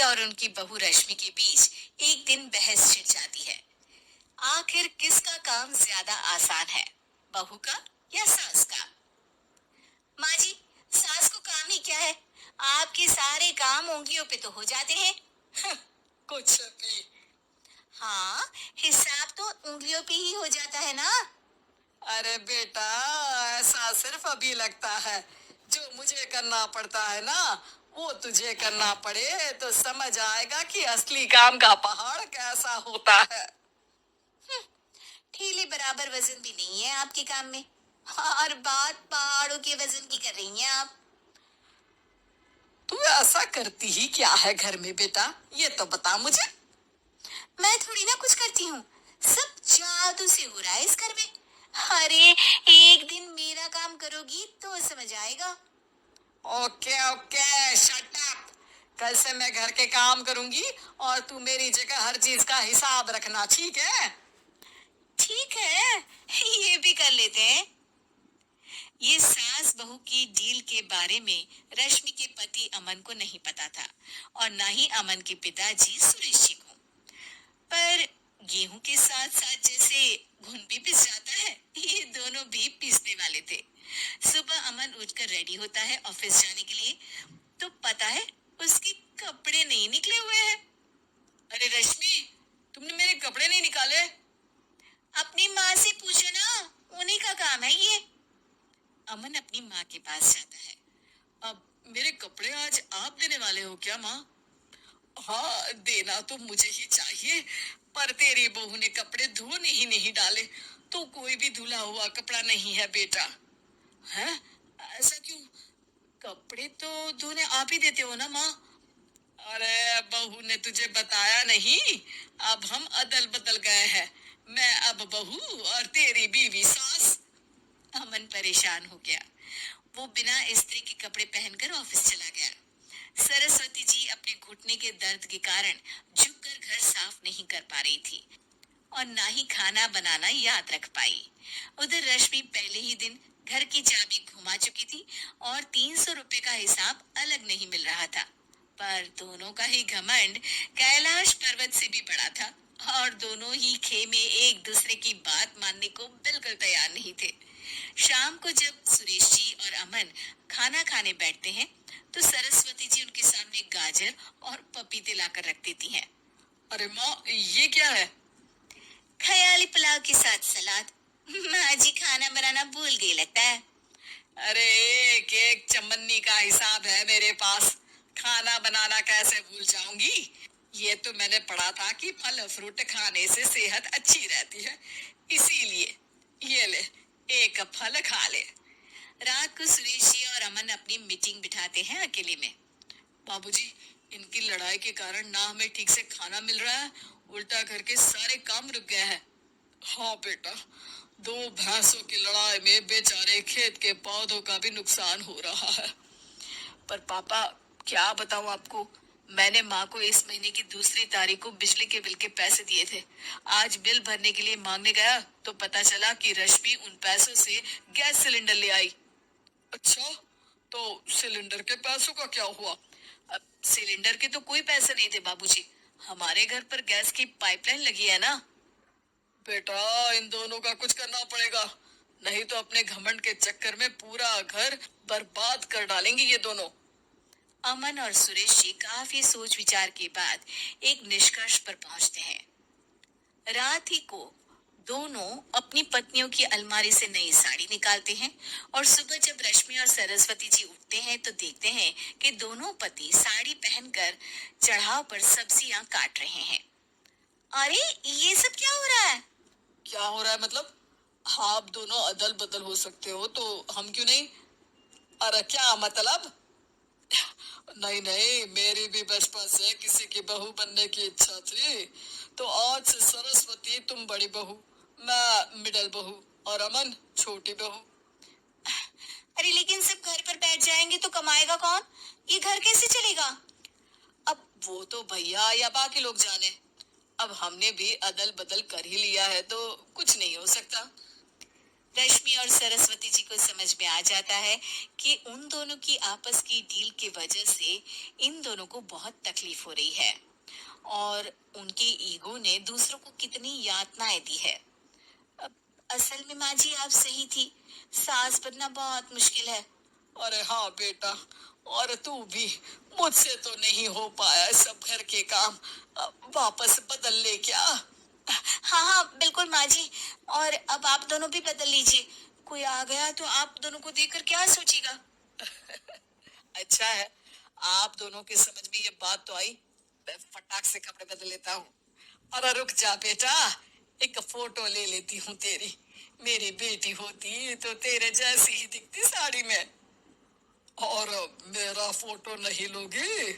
और उनकी बहू रश्मि के बीच एक दिन बहस छिड़ जाती है। आखिर किसका काम ज्यादा आसान है, बहू का या सास का? माँ जी, सास को काम ही क्या है, आपके सारे काम उंगलियों पे तो हो जाते हैं। कुछ भी। हाँ, हिसाब तो उंगलियों पे ही हो जाता है ना। अरे बेटा, ऐसा सिर्फ अभी लगता है। जो मुझे करना पड़ता है ना, वो तुझे करना पड़े तो समझ आएगा कि असली काम का पहाड़ कैसा होता है। ठेले बराबर वजन भी नहीं है आपके काम में, और बात पहाड़ों के वजन की कर रही हैं आप। तू ऐसा करती ही क्या है घर में बेटा, ये तो बता मुझे। मैं थोड़ी ना कुछ करती हूँ, सब जादू से हो रहा है इस घर में। अरे, एक दिन मेरा काम करोगी तो समझ आएगा। Okay okay, shut up. कल से मैं घर के काम करूंगी और तू मेरी जगह हर चीज का हिसाब रखना, ठीक है? ठीक है, ये भी कर लेते हैं। ये सास बहू की डील के बारे में रश्मि के पति अमन को नहीं पता था, और ना ही अमन के पिताजी सुरेश जी को। पर गेहूं के साथ साथ जैसे घुन भी पिस जाता है, ये दोनों भी पीसने वाले थे। सुबह अमन उठकर रेडी होता है ऑफिस जाने के लिए, तो पता है उसके कपड़े नहीं निकले हुए हैं। अरे रश्मि, तुमने मेरे कपड़े नहीं निकाले? अपनी माँ से पूछो ना, उन्हीं का काम है ये। अमन अपनी माँ के पास जाता है। अब मेरे कपड़े आज आप देने वाले हो क्या माँ? हाँ, देना तो मुझे ही चाहिए, पर तेरी बहू ने कपड़े धोने ही नहीं डाले, तो कोई भी धुला हुआ कपड़ा नहीं है बेटा। हैं? ऐसा क्यों? कपड़े तो धोने आप ही देते हो ना माँ? अरे बहू ने तुझे बताया नहीं, अब हम अदल बदल गए हैं। मैं अब बहू और तेरी बीवी सास। अमन परेशान हो गया। वो बिना इस्त्री के कपड़े पहनकर ऑफिस चला गया। सरस्वती जी अपने घुटने के दर्द के कारण झुककर घर साफ नहीं कर पा रही थी, और ना ही खाना बनाना याद रख पाई। उधर रश्मि पहले ही दिन घर की चाबी घुमा चुकी थी, और 300 रुपए का हिसाब अलग नहीं मिल रहा था। पर दोनों का ही घमंड कैलाश पर्वत से भी बड़ा था, और दोनों ही खेमे एक दूसरे की बात मानने को बिल्कुल तैयार नहीं थे। शाम को जब सुरेश जी और अमन खाना खाने बैठते हैं, तो सरस्वती जी उनके सामने गाजर और पपीते लाकर रख देती हैं। अरे माँ, ये क्या है? ख्याली पुलाव के साथ सलाद। माँ जी खाना बनाना भूल गई लगता है। अरे एक एक चमन्नी का हिसाब है मेरे पास, खाना बनाना कैसे भूल जाऊंगी? ये तो मैंने पढ़ा था कि फल फ्रूट खाने से सेहत अच्छी रहती है, इसीलिए ये ले, एक फल खा ले। रात को सुरेश जी और अमन अपनी मीटिंग बिठाते हैं अकेले में। बाबूजी, इनकी लड़ाई के कारण ना हमें ठीक से खाना मिल रहा है, उल्टा घर के सारे काम रुक गए हैं। हाँ बेटा, दो भैंसों की लड़ाई में बेचारे खेत के पौधों का भी नुकसान हो रहा है। पर पापा, क्या बताऊं आपको, मैंने माँ को इस महीने की दूसरी तारीख को बिजली के बिल के पैसे दिए थे। आज बिल भरने के लिए मांगने गया तो पता चला कि रश्मि उन पैसों से गैस सिलेंडर ले आई। अच्छा, तो सिलेंडर के पैसों का क्या हुआ? अब सिलेंडर के तो कोई पैसे नहीं थे बाबूजी, हमारे घर पर गैस की पाइपलाइन लगी है ना। बेटा, इन दोनों का कुछ करना पड़ेगा, नहीं तो अपने घमंड के चक्कर में पूरा घर बर्बाद कर डालेंगे ये दोनों। अमन और सुरेश जी काफी सोच विचार के बाद एक निष्कर्ष पर पहुंचते हैं। रात ही को दोनों अपनी पत्नियों की अलमारी से नई साड़ी निकालते हैं, और सुबह जब रश्मि और सरस्वती जी उठते हैं तो देखते हैं कि दोनों पति साड़ी पहनकर चढ़ाव पर सब्जियां काट रहे हैं। अरे, ये सब क्या हो रहा है? क्या हो रहा है मतलब? आप दोनों अदल बदल हो सकते हो तो हम क्यों नहीं? अरे क्या मतलब? नहीं नहीं, मेरी भी बचपन से किसी की बहू बनने की इच्छा थी, तो आज से सरस्वती तुम बड़ी बहू, मैं मिडल बहू और अमन छोटी बहू। अरे, लेकिन सब घर पर बैठ जाएंगे तो कमाएगा कौन? ये घर कैसे चलेगा? अब वो तो भैया या बाकी लोग जाने, अब हमने भी अदल बदल कर ही लिया है तो कुछ नहीं हो सकता। रश्मि और सरस्वती जी को समझ में आ जाता है कि उन दोनों की आपस की डील की वजह से इन दोनों को बहुत तकलीफ हो रही है और उनके ईगो ने दूसरों को कितनी यातनाएं दी है। अब असल में माँ जी आप सही थी, सास बनना बहुत मुश्किल है। अरे हाँ बेटा, और तू भी, मुझसे तो नहीं हो पाया सब घर के काम, वापस बदल ले क्या? हाँ हाँ बिल्कुल माँ जी, और अब आप दोनों भी बदल लीजिए। कोई आ गया तो आप दोनों को देखकर क्या सोचेगा। अच्छा है, आप दोनों के समझ में ये बात तो आई। मैं फटाक से कपड़े बदल लेता हूँ। अरे रुक जा बेटा, एक फोटो ले लेती हूँ तेरी। मेरी बेटी होती तो तेरे जैसी ही दिखती साड़ी में। और मेरा फोटो नहीं लोगे?